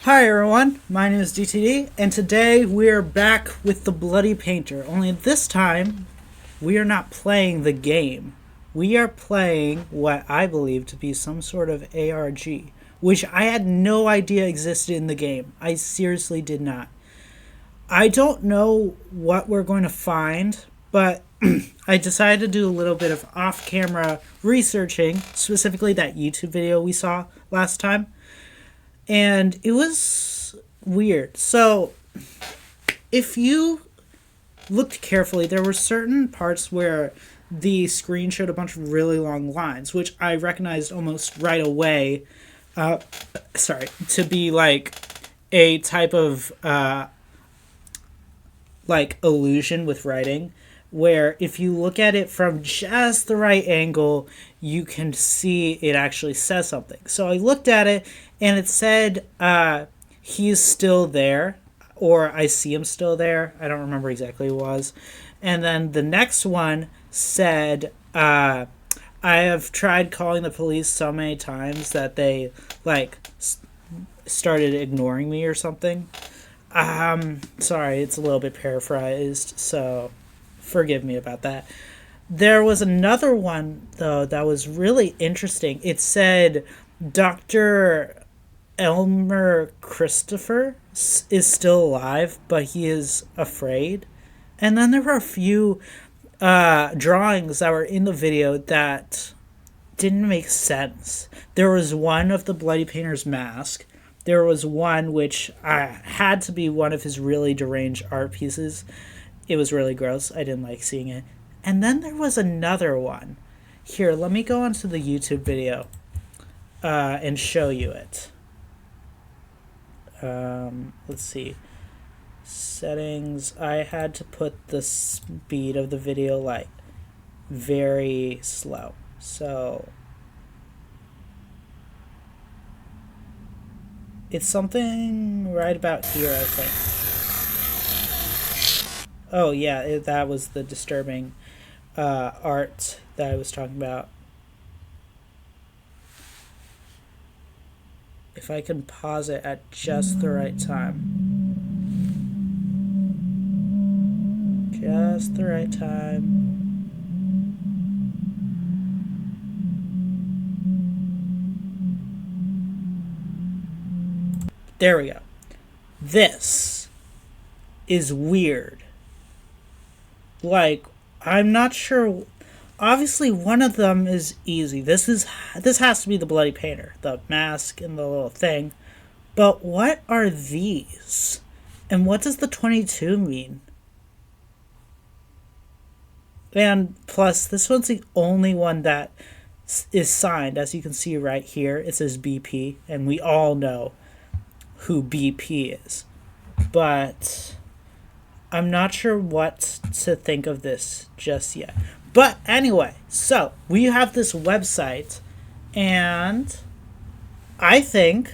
Hi everyone, my name is DTD, and today we're back with the Bloody Painter. Only this time, we are not playing the game. We are playing what I believe to be some sort of ARG, which I had no idea existed in the game. I seriously did not. I don't know what we're going to find, but I decided to do a little bit of off-camera researching, specifically that YouTube video we saw last time. And it was weird. So, if you looked carefully, there were certain parts where the screen showed a bunch of really long lines, which I recognized almost right away. To be like a type of illusion with writing, where if you look at it from just the right angle, you can see it actually says something. So I looked at it, and it said he's still there, or I see him still there. I don't remember exactly what it was. And then the next one said, I have tried calling the police so many times that they started ignoring me or something. Sorry, it's a little bit paraphrased, so forgive me about that. There was another one, though, that was really interesting. It said Dr. Elmer Christopher is still alive, but he is afraid. And then there were a few drawings that were in the video that didn't make sense. There was one of the Bloody Painter's mask. There was one which had to be one of his really deranged art pieces. It was really gross. I didn't like seeing it. And then there was another one. Here, let me go onto the YouTube video and show you it. Let's see. Settings. I had to put the speed of the video very slow. So it's something right about here, I think. Oh yeah, that was the disturbing art that I was talking about. If I can pause it at just the right time. Just the right time. There we go. This is weird. I'm not sure. Obviously, one of them is easy. This has to be the Bloody Painter, the mask and the little thing. But what are these? And what does the 22 mean? And plus, this one's the only one that is signed. As you can see right here, it says BP, and we all know who BP is. But I'm not sure what to think of this just yet. But anyway, so we have this website, and I think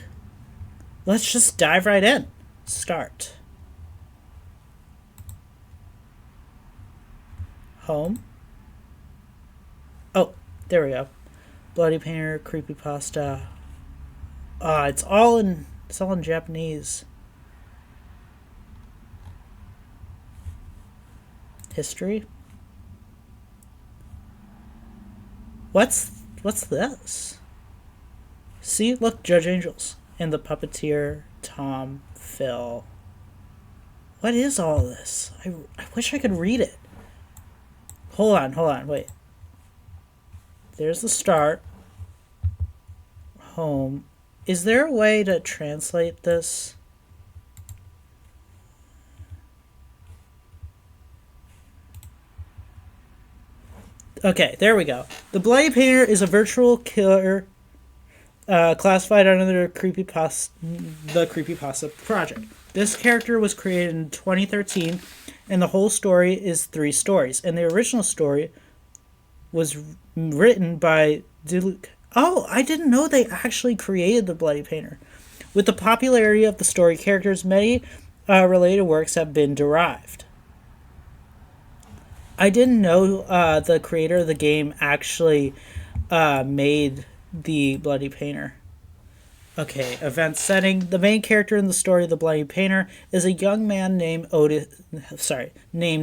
let's just dive right in. Start. Home. Oh, there we go. Bloody Painter, creepypasta. It's all in Japanese. History. What's this? See, look, Judge Angels and the puppeteer Tom Phil. What is all this? I wish I could read it. Hold on, wait. There's the start. Home. Is there a way to translate this? Okay, there we go. The Bloody Painter is a virtual killer classified under the Creepypasta Project. This character was created in 2013, and the whole story is 3 stories. And the original story was written by Diluc. Oh, I didn't know they actually created the Bloody Painter. With the popularity of the story characters, many related works have been derived. I didn't know the creator of the game actually made the Bloody Painter. Okay, event setting. The main character in the story, The Bloody Painter, is a young man named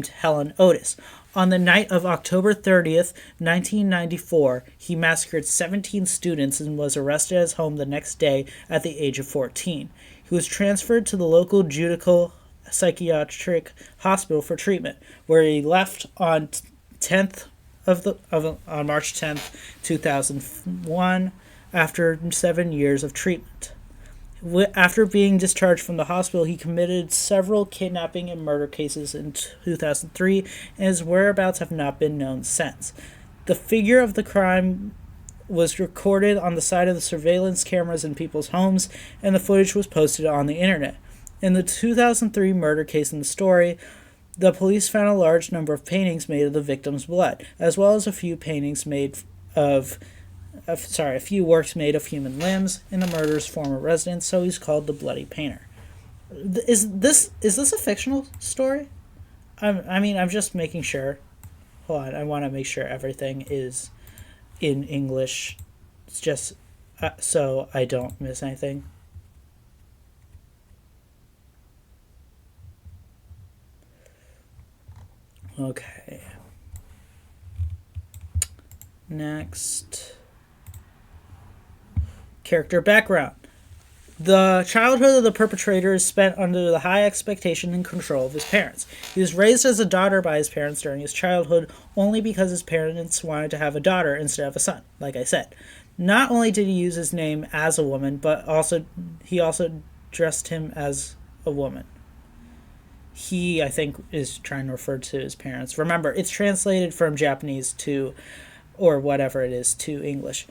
Helen Otis. On the night of October 30th, 1994, he massacred 17 students and was arrested at his home the next day at the age of 14. He was transferred to the local Judicial Psychiatric Hospital for treatment, where he left on 10th on March 10th, 2001, after 7 years of treatment. After being discharged from the hospital, he committed several kidnapping and murder cases in 2003, and his whereabouts have not been known since. The figure of the crime was recorded on the side of the surveillance cameras in people's homes, and the footage was posted on the internet. In the 2003 murder case in the story, the police found a large number of paintings made of the victim's blood, as well as a few works made of human limbs in the murderer's former residence, so he's called the Bloody Painter. Is this a fictional story? I'm just making sure. Hold on, I want to make sure everything is in English. It's just so I don't miss anything. Okay. Next. Character background. The childhood of the perpetrator is spent under the high expectation and control of his parents. He was raised as a daughter by his parents during his childhood only because his parents wanted to have a daughter instead of a son, like I said. Not only did he use his name as a woman, but he also dressed him as a woman. He, I think, is trying to refer to his parents. Remember, it's translated from Japanese to, or whatever it is, to English.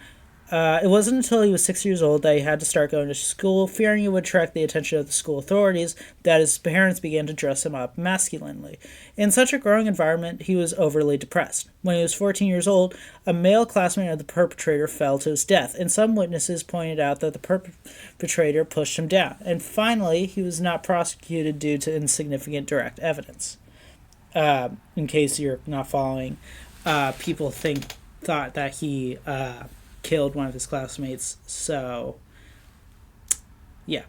It wasn't until he was 6 years old that he had to start going to school, fearing it would attract the attention of the school authorities, that his parents began to dress him up masculinely. In such a growing environment, he was overly depressed. When he was 14 years old, a male classmate of the perpetrator fell to his death, and some witnesses pointed out that the perpetrator pushed him down. And finally, he was not prosecuted due to insignificant direct evidence. In case you're not following, people thought that he killed one of his classmates, so yeah.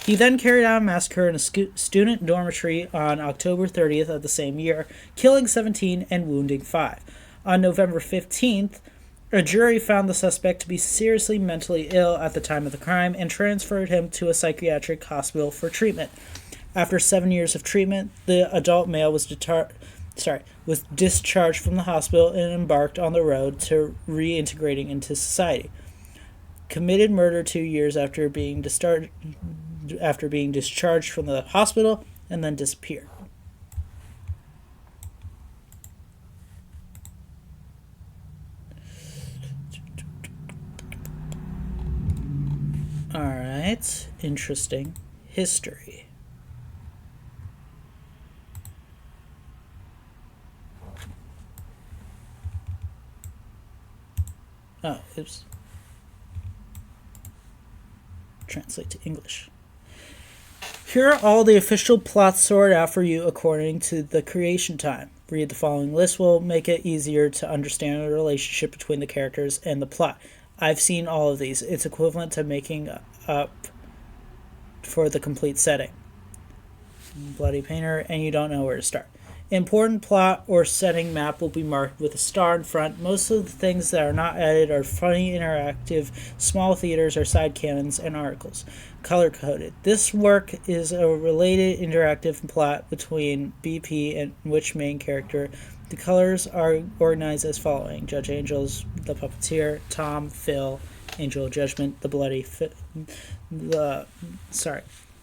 He then carried out a massacre in a student dormitory on October 30th of the same year, killing 17 and wounding 5. On November 15th, a jury found the suspect to be seriously mentally ill at the time of the crime and transferred him to a psychiatric hospital for treatment. After 7 years of treatment, the adult male was discharged from the hospital and embarked on the road to reintegrating into society. Committed murder 2 years after being discharged from the hospital, and then disappeared. Alright, interesting history. Oh, oops. Translate to English. Here are all the official plots sorted out for you according to the creation time. Read the following list will make it easier to understand the relationship between the characters and the plot. I've seen all of these. It's equivalent to making up for the complete setting. Bloody Painter, and you don't know where to start. Important plot or setting map will be marked with a star in front. Most of the things that are not added are funny, interactive, small theaters or side canons and articles. Color-coded. This work is a related interactive plot between BP and which main character. The colors are organized as following. Judge Angel's The Puppeteer, Tom, Phil, Angel of Judgment,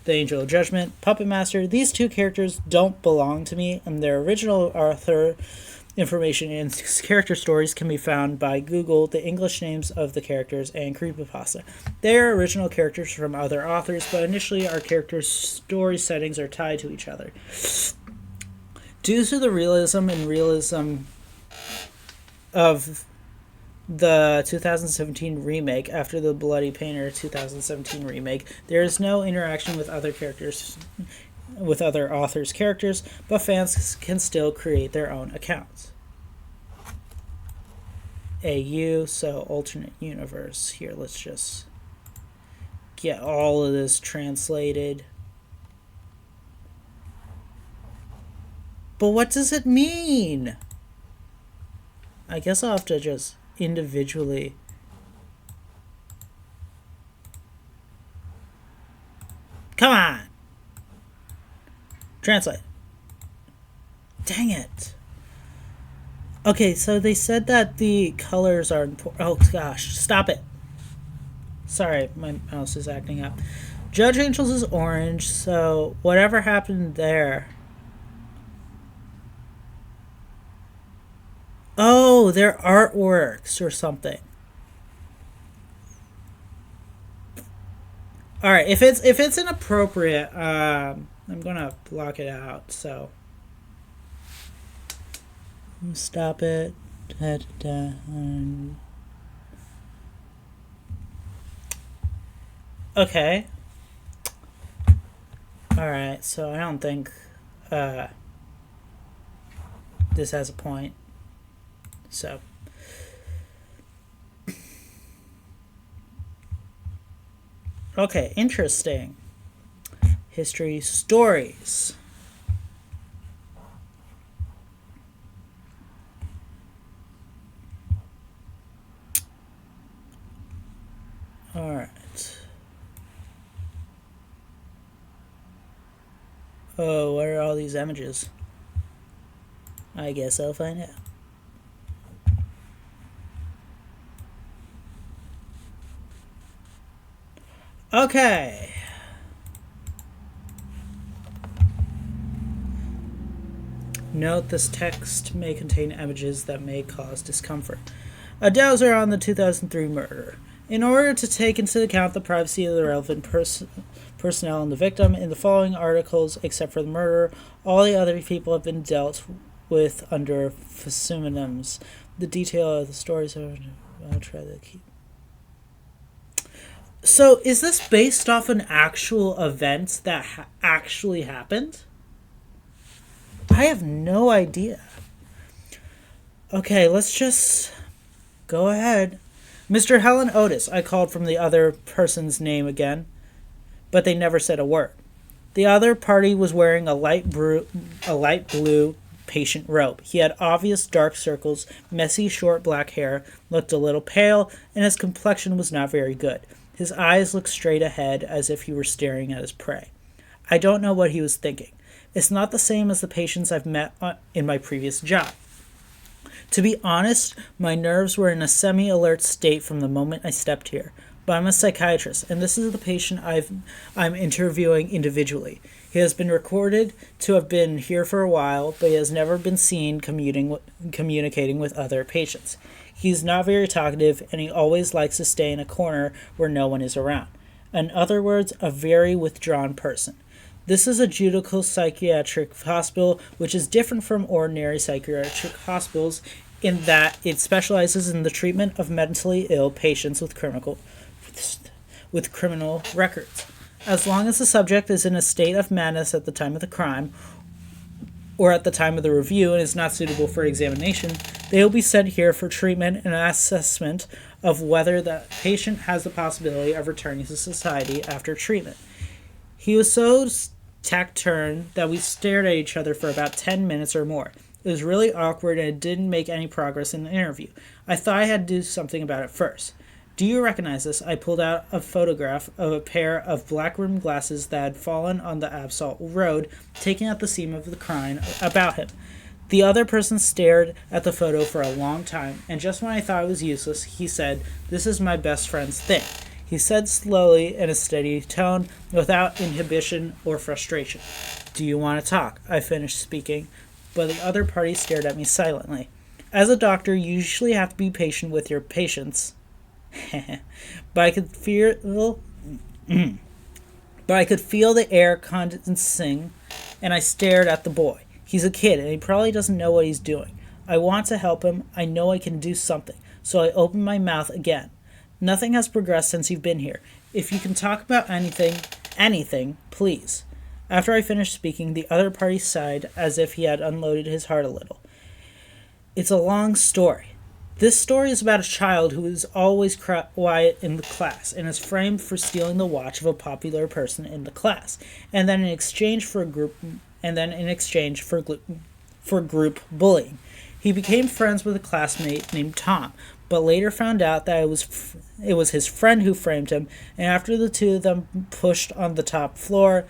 the Angel of Judgment, Puppet Master. These two characters don't belong to me, and their original author information and character stories can be found by Google, the English names of the characters, and Creepypasta. They are original characters from other authors, but initially our characters' story settings are tied to each other. Due to the realism of the 2017 remake, after the Bloody Painter 2017 remake, there is no interaction with other characters, with other authors' characters, but fans can still create their own accounts. AU, so alternate universe. Here, let's just get all of this translated. But what does it mean? I guess I'll have to just individually. Come on! Translate. Dang it. Okay, so they said that the colors are important. Oh gosh, stop it. Sorry, my mouse is acting up. Judge Angels is orange, so whatever happened there. Oh, they're artworks or something. All right, if it's inappropriate, I'm gonna block it out. So stop it. Okay. All right, so I don't think this has a point. So. Okay, interesting. History stories. All right. Oh, what are all these images? I guess I'll find out. Okay. Note this text may contain images that may cause discomfort. A dowser on the 2003 murder. In order to take into account the privacy of the relevant personnel and the victim, in the following articles, except for the murderer, all the other people have been dealt with under pseudonyms. The detail of the stories I'll try to keep. So, is this based off an actual event that actually happened? I have no idea. Okay, let's just go ahead. Mr. Helen Otis, I called from the other person's name again, but they never said a word. The other party was wearing a light blue patient robe. He had obvious dark circles, messy short black hair, looked a little pale, and his complexion was not very good. His eyes looked straight ahead as if he were staring at his prey. I don't know what he was thinking. It's not the same as the patients I've met in my previous job. To be honest, my nerves were in a semi-alert state from the moment I stepped here. But I'm a psychiatrist, and this is the patient I'm interviewing individually. He has been recorded to have been here for a while, but he has never been seen communicating with other patients. He's not very talkative, and he always likes to stay in a corner where no one is around. In other words, a very withdrawn person. This is a judicial psychiatric hospital, which is different from ordinary psychiatric hospitals in that it specializes in the treatment of mentally ill patients with criminal records. As long as the subject is in a state of madness at the time of the crime, or at the time of the review and is not suitable for examination, they will be sent here for treatment and assessment of whether the patient has the possibility of returning to society after treatment. He was so taciturn that we stared at each other for about 10 minutes or more. It was really awkward and it didn't make any progress in the interview. I thought I had to do something about it first. Do you recognize this? I pulled out a photograph of a pair of black-rimmed glasses that had fallen on the Absol Road, taken at the scene of the crime about him. The other person stared at the photo for a long time, and just when I thought it was useless, he said, "This is my best friend's thing." He said slowly in a steady tone, without inhibition or frustration. "Do you want to talk?" I finished speaking, but the other party stared at me silently. As a doctor, you usually have to be patient with your patients. But I could feel the air condensing, and I stared at the boy. He's a kid, and he probably doesn't know what he's doing. I want to help him. I know I can do something. So I opened my mouth again. Nothing has progressed since you've been here. If you can talk about anything, please. After I finished speaking, the other party sighed as if he had unloaded his heart a little. It's a long story. This story is about a child who is always quiet in the class and is framed for stealing the watch of a popular person in the class, and then in exchange for group bullying. He became friends with a classmate named Tom, but later found out that it was his friend who framed him, and after the two of them pushed on the top floor,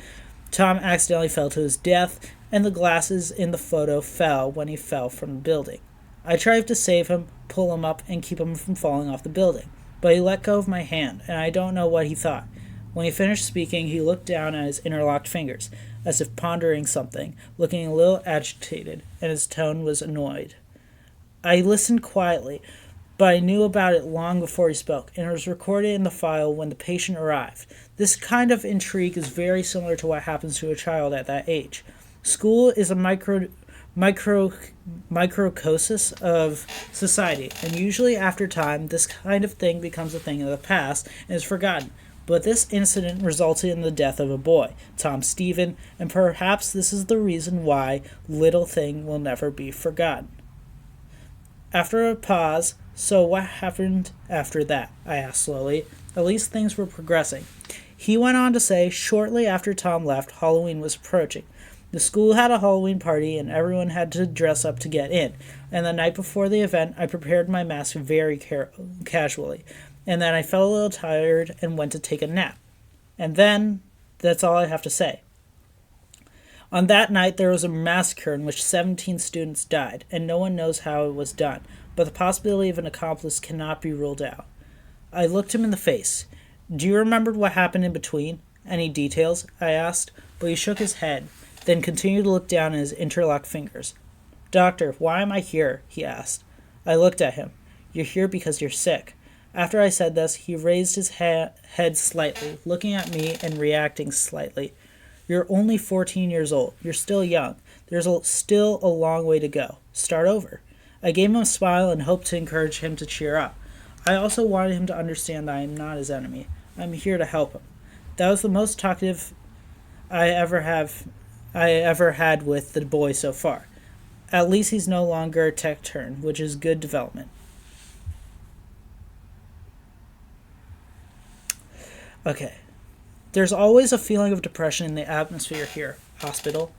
Tom accidentally fell to his death, and the glasses in the photo fell when he fell from the building. I tried to save him, pull him up, and keep him from falling off the building, but he let go of my hand, and I don't know what he thought. When he finished speaking, he looked down at his interlocked fingers, as if pondering something, looking a little agitated, and his tone was annoyed. I listened quietly, but I knew about it long before he spoke, and it was recorded in the file when the patient arrived. This kind of intrigue is very similar to what happens to a child at that age. School is a microcosmos of society, and usually after time, this kind of thing becomes a thing of the past and is forgotten. But this incident resulted in the death of a boy, Tom Stephen, and perhaps this is the reason why Little Thing will never be forgotten. After a pause, so what happened after that? I asked slowly. At least things were progressing. He went on to say, shortly after Tom left, Halloween was approaching. The school had a Halloween party and everyone had to dress up to get in. And the night before the event, I prepared my mask very casually. And then I felt a little tired and went to take a nap. And then, that's all I have to say. On that night, there was a massacre in which 17 students died, and no one knows how it was done, but the possibility of an accomplice cannot be ruled out. I looked him in the face. Do you remember what happened in between? Any details? I asked, but he shook his head, then continued to look down at his interlocked fingers. Doctor, why am I here? He asked. I looked at him. You're here because you're sick. After I said this, he raised his head slightly, looking at me and reacting slightly. You're only 14 years old. You're still young. There's still a long way to go. Start over. I gave him a smile and hoped to encourage him to cheer up. I also wanted him to understand that I am not his enemy. I'm here to help him. That was the most talkative I ever had with the boy so far. At least he's no longer a tech turn, which is good development. Okay. There's always a feeling of depression in the atmosphere here, hospital.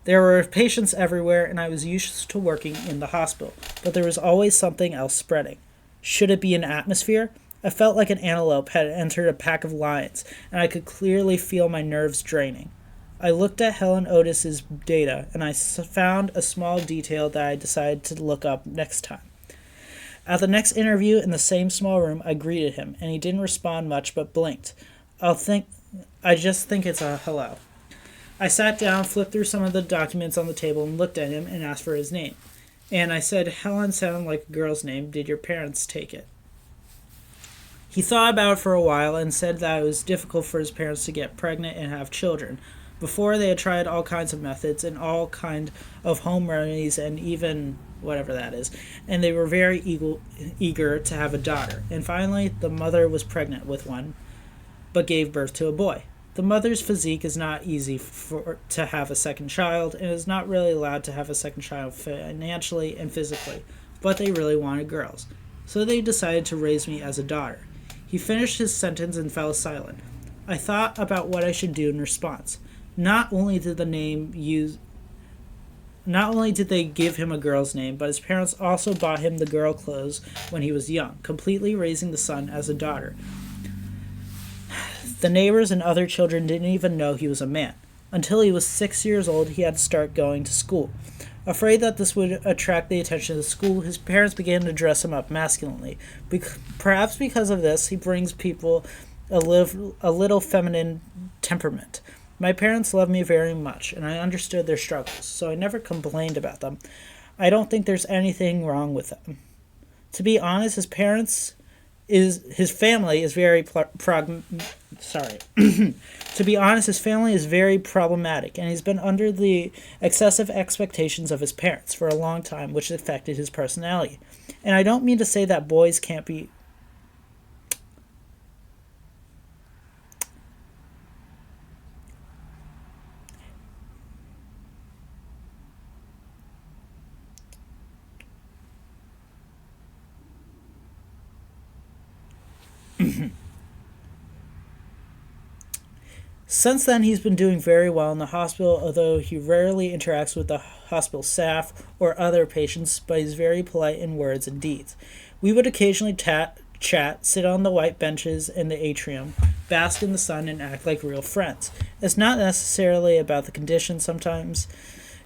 There were patients everywhere, and I was used to working in the hospital, but there was always something else spreading. Should it be an atmosphere? I felt like an antelope had entered a pack of lions, and I could clearly feel my nerves draining. I looked at Helen Otis's data, and I found a small detail that I decided to look up next time. At the next interview in the same small room, I greeted him, and he didn't respond much but blinked. I just think it's a hello. I sat down, flipped through some of the documents on the table, and looked at him and asked for his name. And I said, Helen sounded like a girl's name. Did your parents take it? He thought about it for a while and said that it was difficult for his parents to get pregnant and have children. Before, they had tried all kinds of methods and all kind of home remedies and even whatever that is, and they were very eager to have a daughter. And finally, the mother was pregnant with one, but gave birth to a boy. The mother's physique is not easy to have a second child, and is not really allowed to have a second child financially and physically, but they really wanted girls. So they decided to raise me as a daughter. He finished his sentence and fell silent. I thought about what I should do in response. Not only did they give him a girl's name, but his parents also bought him the girl clothes when he was young, completely raising the son as a daughter. The neighbors and other children didn't even know he was a man. Until he was 6 years old, he had to start going to school. Afraid that this would attract the attention of the school, his parents began to dress him up masculinely. Perhaps because of this, he brings people a little feminine temperament. My parents loved me very much, and I understood their struggles, so I never complained about them. I don't think there's anything wrong with them. To be honest, his family is very To be honest, his family is very problematic, and he's been under the excessive expectations of his parents for a long time, which affected his personality. And I don't mean to say that boys can't be... Since then, he's been doing very well in the hospital, although he rarely interacts with the hospital staff or other patients, but he's very polite in words and deeds. We would occasionally chat, sit on the white benches in the atrium, bask in the sun, and act like real friends. It's not necessarily about the condition sometimes.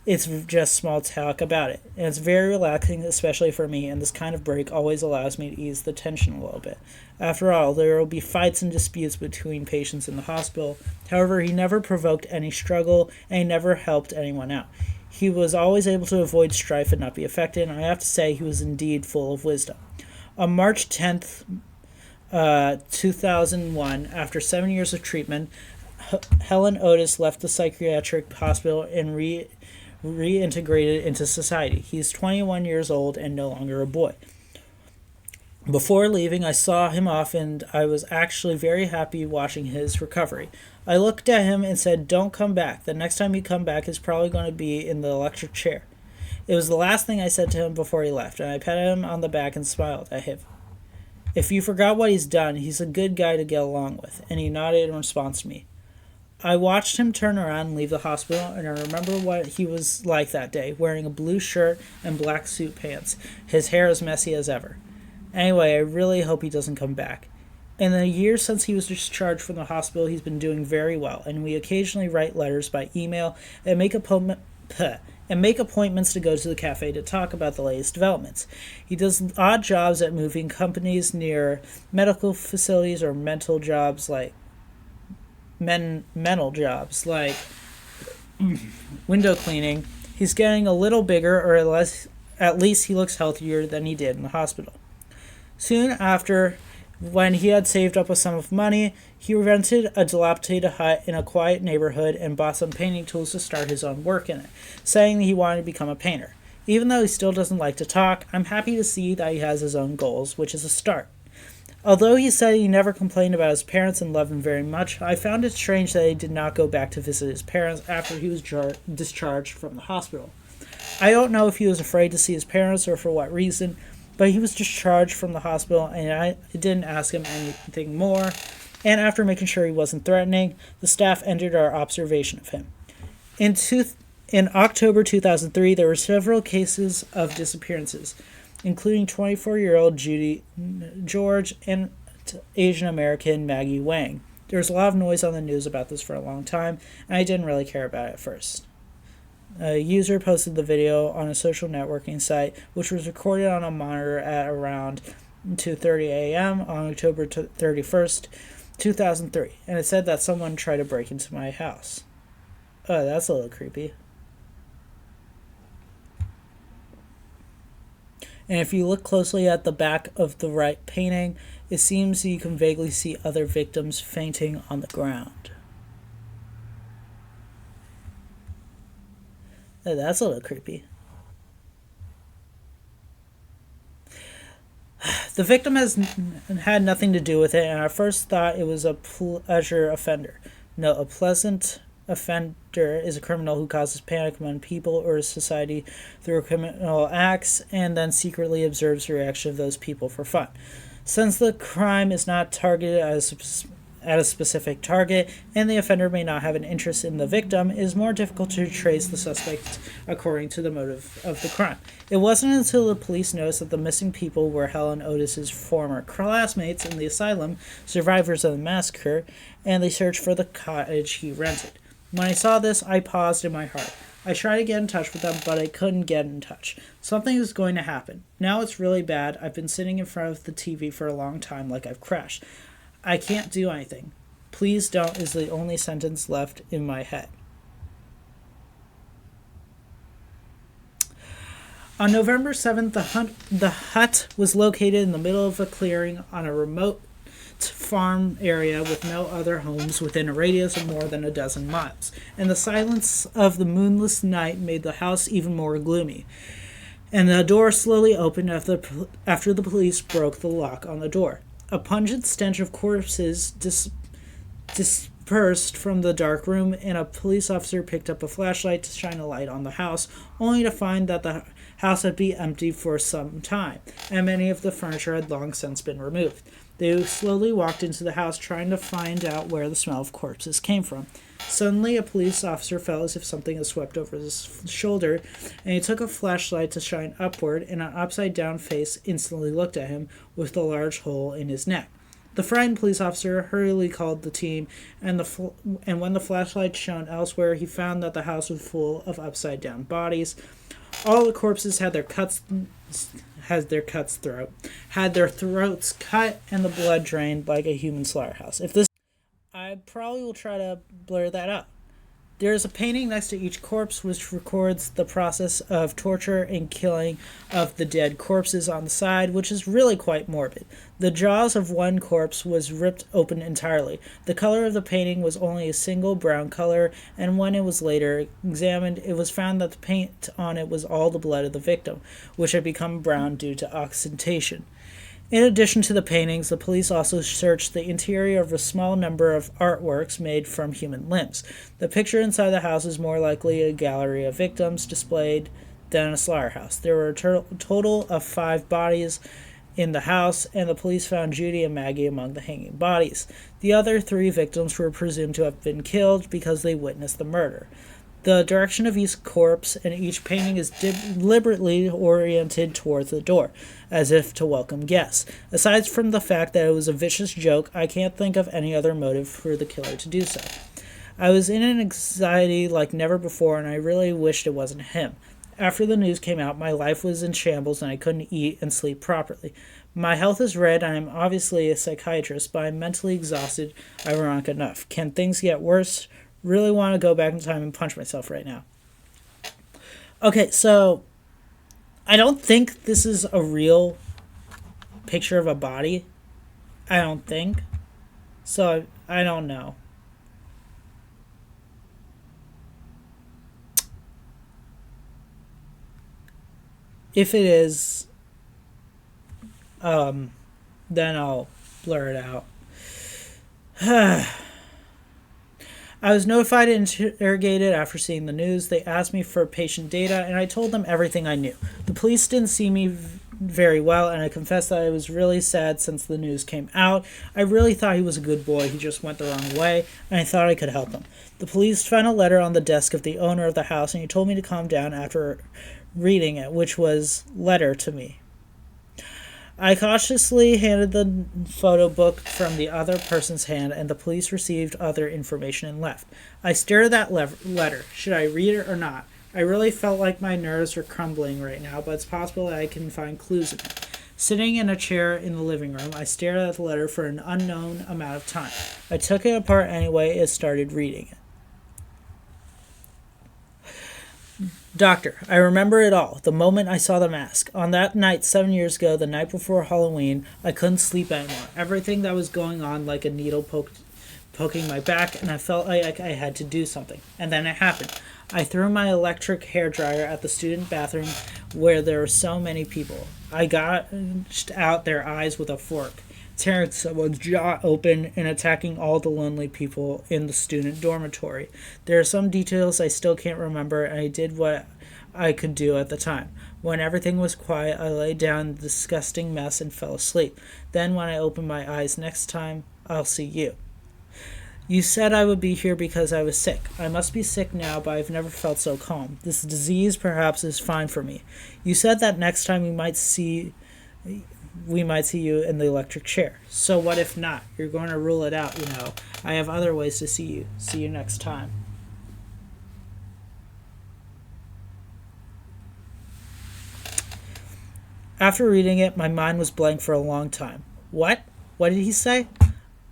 It's just small talk about it. And it's very relaxing, especially for me, and this kind of break always allows me to ease the tension a little bit. After all, there will be fights and disputes between patients in the hospital. However, he never provoked any struggle, and he never helped anyone out. He was always able to avoid strife and not be affected, and I have to say he was indeed full of wisdom. On March 10th, 2001, after 7 years of treatment, Helen Otis left the psychiatric hospital and reintegrated into society. He's 21 years old and no longer a boy. Before leaving, I saw him off and I was actually very happy watching his recovery. I looked at him and said, "Don't come back. The next time you come back is probably going to be in the electric chair." It was the last thing I said to him before he left, and I patted him on the back and smiled at him. If you forgot what he's done, he's a good guy to get along with, and he nodded in response to me. I watched him turn around and leave the hospital, and I remember what he was like that day, wearing a blue shirt and black suit pants, his hair as messy as ever. Anyway, I really hope he doesn't come back. In the years since he was discharged from the hospital, he's been doing very well, and we occasionally write letters by email and make appointments to go to the cafe to talk about the latest developments. He does odd jobs at moving companies near medical facilities or mental jobs like window cleaning. He's getting a little bigger, or at least he looks healthier than he did in the hospital. Soon after, when he had saved up a sum of money, he rented a dilapidated hut in a quiet neighborhood and bought some painting tools to start his own work in it, saying that he wanted to become a painter. Even though he still doesn't like to talk, I'm happy to see that he has his own goals, which is a start. Although he said he never complained about his parents and loved them very much, I found it strange that he did not go back to visit his parents after he was discharged from the hospital. I don't know if he was afraid to see his parents or for what reason, but he was discharged from the hospital and I didn't ask him anything more, and after making sure he wasn't threatening, the staff ended our observation of him. In October 2003, there were several cases of disappearances, including 24-year-old George and Asian American Maggie Wang. There was a lot of noise on the news about this for a long time, and I didn't really care about it at first. A user posted the video on a social networking site, which was recorded on a monitor at around 2:30 a.m. on October 31st, 2003, and it said that someone tried to break into my house. Oh, that's a little creepy. And if you look closely at the back of the right painting, it seems you can vaguely see other victims fainting on the ground. Oh, that's a little creepy. The victim has had nothing to do with it, and I first thought it was a pleasure offender. No, a pleasant offender is a criminal who causes panic among people or society through criminal acts and then secretly observes the reaction of those people for fun. Since the crime is not targeted at a specific target, and the offender may not have an interest in the victim, it is more difficult to trace the suspect according to the motive of the crime. It wasn't until the police noticed that the missing people were Helen Otis's former classmates in the asylum, survivors of the massacre, and they searched for the cottage he rented. When I saw this, I paused in my heart. I tried to get in touch with them, but I couldn't get in touch. Something is going to happen. Now it's really bad. I've been sitting in front of the TV for a long time like I've crashed. I can't do anything. Please don't is the only sentence left in my head. On November 7th, the hut was located in the middle of a clearing on a remote farm area with no other homes within a radius of more than a dozen miles, and the silence of the moonless night made the house even more gloomy. And the door slowly opened after the police broke the lock on the door. A pungent stench of corpses dispersed from the dark room, and a police officer picked up a flashlight to shine a light on the house, only to find that the house had been empty for some time, and many of the furniture had long since been removed. They slowly walked into the house, trying to find out where the smell of corpses came from. Suddenly, a police officer felt as if something had swept over his shoulder, and he took a flashlight to shine upward, and an upside-down face instantly looked at him with a large hole in his neck. The frightened police officer hurriedly called the team, and when the flashlight shone elsewhere, he found that the house was full of upside-down bodies. All the corpses had their throats cut, and the blood drained like a human slaughterhouse. I probably will try to blur that out. There is a painting next to each corpse which records the process of torture and killing of the dead corpses on the side, which is really quite morbid. The jaws of one corpse was ripped open entirely. The color of the painting was only a single brown color, and when it was later examined, it was found that the paint on it was all the blood of the victim, which had become brown due to oxidation. In addition to the paintings, the police also searched the interior of a small number of artworks made from human limbs. The picture inside the house is more likely a gallery of victims displayed than a slaughterhouse. There were a total of 5 bodies in the house, and the police found Judy and Maggie among the hanging bodies. The other 3 victims were presumed to have been killed because they witnessed the murder. The direction of each corpse and each painting is deliberately oriented towards the door, as if to welcome guests. Aside from the fact that it was a vicious joke, I can't think of any other motive for the killer to do so. I was in an anxiety like never before, and I really wished it wasn't him. After the news came out, my life was in shambles and I couldn't eat and sleep properly. My health is red, and I'm obviously a psychiatrist, but I'm mentally exhausted, ironic enough. Can things get worse? Really want to go back in time and punch myself right now. Okay, so I don't think this is a real picture of a body. I don't think. So I don't know. If it is, then I'll blur it out. I was notified and interrogated after seeing the news. They asked me for patient data, and I told them everything I knew. The police didn't see me very well, and I confessed that I was really sad since the news came out. I really thought he was a good boy. He just went the wrong way, and I thought I could help him. The police found a letter on the desk of the owner of the house, and he told me to calm down after reading it, which was letter to me. I cautiously handed the photo book from the other person's hand, and the police received other information and left. I stared at that letter. Should I read it or not? I really felt like my nerves were crumbling right now, but it's possible that I can find clues in it. Sitting in a chair in the living room, I stared at the letter for an unknown amount of time. I took it apart anyway and started reading it. Doctor, I remember it all, the moment I saw the mask. On that night 7 years ago, the night before Halloween, I couldn't sleep anymore. Everything that was going on like a needle poking my back, and I felt like I had to do something. And then it happened. I threw my electric hairdryer at the student bathroom where there were so many people. I gouged out their eyes with a fork, tearing someone's jaw open and attacking all the lonely people in the student dormitory. There are some details I still can't remember, and I did what I could do at the time. When everything was quiet, I lay down in the disgusting mess and fell asleep. Then when I opened my eyes next time, I'll see you. You said I would be here because I was sick. I must be sick now, but I've never felt so calm. This disease perhaps is fine for me. You said that next time we might see you in the electric chair. So what if not? You're going to rule it out, you know. I have other ways to see you. See you next time. After reading it, my mind was blank for a long time. What? What did he say?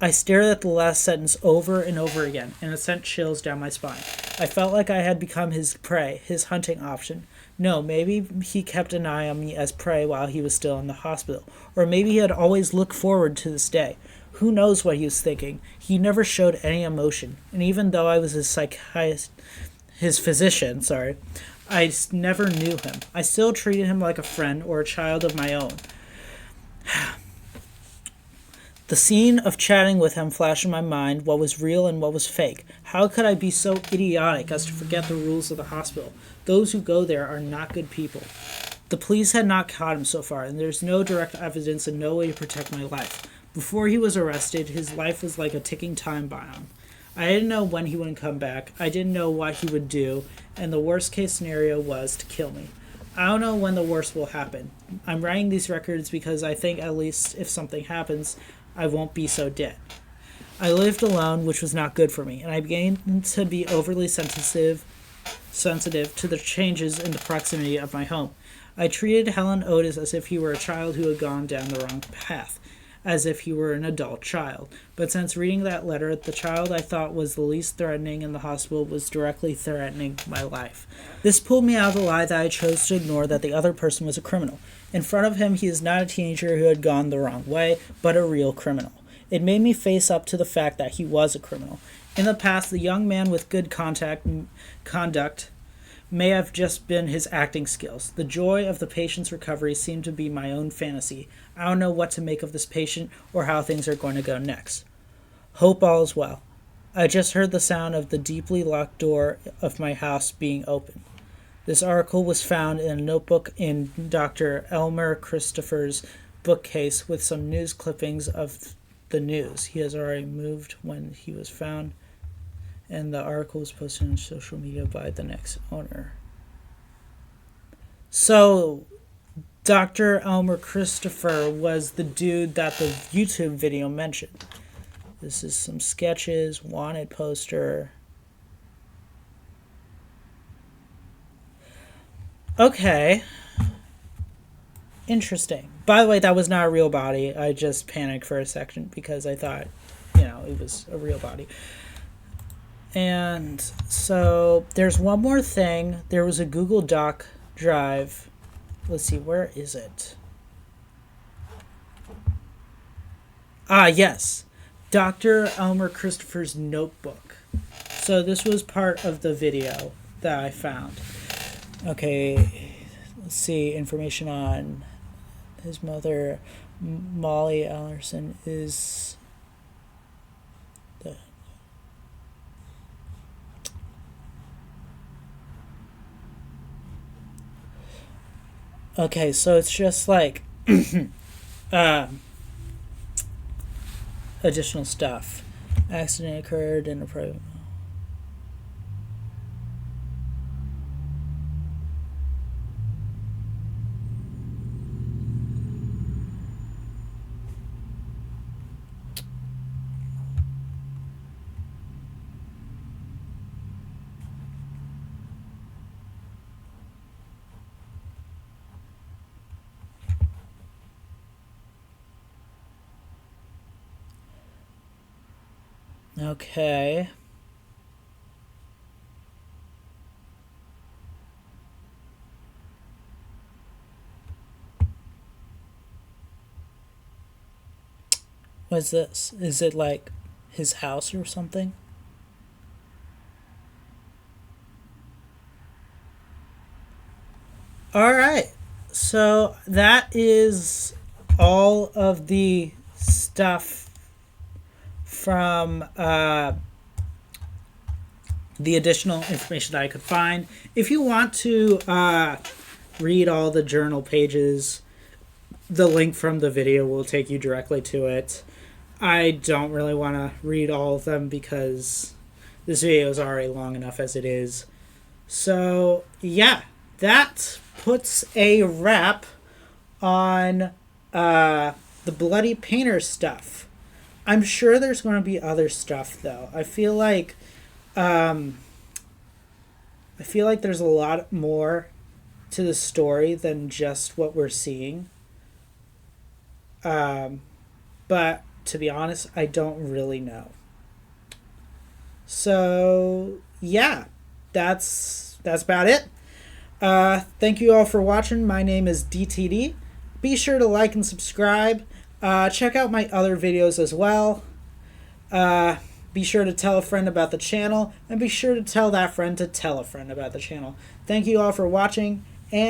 I stared at the last sentence over and over again, and it sent chills down my spine. I felt like I had become his prey, his hunting option. No, maybe he kept an eye on me as prey while he was still in the hospital. Or maybe he had always looked forward to this day. Who knows what he was thinking? He never showed any emotion. And even though I was his physician, I never knew him. I still treated him like a friend or a child of my own. The scene of chatting with him flashed in my mind what was real and what was fake. How could I be so idiotic as to forget the rules of the hospital? Those who go there are not good people. The police had not caught him so far, and there's no direct evidence and no way to protect my life. Before he was arrested, his life was like a ticking time bomb. I didn't know when he would come back. I didn't know what he would do, and the worst case scenario was to kill me. I don't know when the worst will happen. I'm writing these records because I think at least if something happens, I won't be so dead. I lived alone, which was not good for me, and I began to be overly sensitive to the changes in the proximity of my home. I treated Helen Otis as if he were a child who had gone down the wrong path, as if he were an adult child. But since reading that letter, the child I thought was the least threatening in the hospital was directly threatening my life. This pulled me out of the lie that I chose to ignore, that the other person was a criminal. In front of him, he is not a teenager who had gone the wrong way, but a real criminal. It made me face up to the fact that he was a criminal. In the past, the young man with good conduct may have just been his acting skills. The joy of the patient's recovery seemed to be my own fantasy. I don't know what to make of this patient or how things are going to go next. Hope all is well. I just heard the sound of the deeply locked door of my house being opened. This article was found in a notebook in Dr. Elmer Christopher's bookcase with some news clippings of the news. He has already moved when he was found, and the article was posted on social media by the next owner. So, Dr. Elmer Christopher was the dude that the YouTube video mentioned. This is some sketches, wanted poster. Okay. Interesting. By the way, that was not a real body. I just panicked for a second because I thought, it was a real body. And so there's one more thing. There was a Google Doc drive. Let's see, where is it? Yes. Dr. Elmer Christopher's notebook. So this was part of the video that I found. Okay, let's see, information on his mother, Molly Ellerson, is the... Okay, so it's just like additional stuff. Accident occurred in a private... Okay. What's this? Is it like his house or something? All right. So that is all of the stuff from the additional information that I could find. If you want to read all the journal pages, the link from the video will take you directly to it. I don't really want to read all of them because this video is already long enough as it is. So, yeah, that puts a wrap on the Bloody Painter stuff. I'm sure there's going to be other stuff, though. I feel like there's a lot more to the story than just what we're seeing. But to be honest, I don't really know. So yeah, that's about it. Thank you all for watching. My name is DTD. Be sure to like and subscribe. Check out my other videos as well. Be sure to tell a friend about the channel, and be sure to tell that friend to tell a friend about the channel. Thank you all for watching, and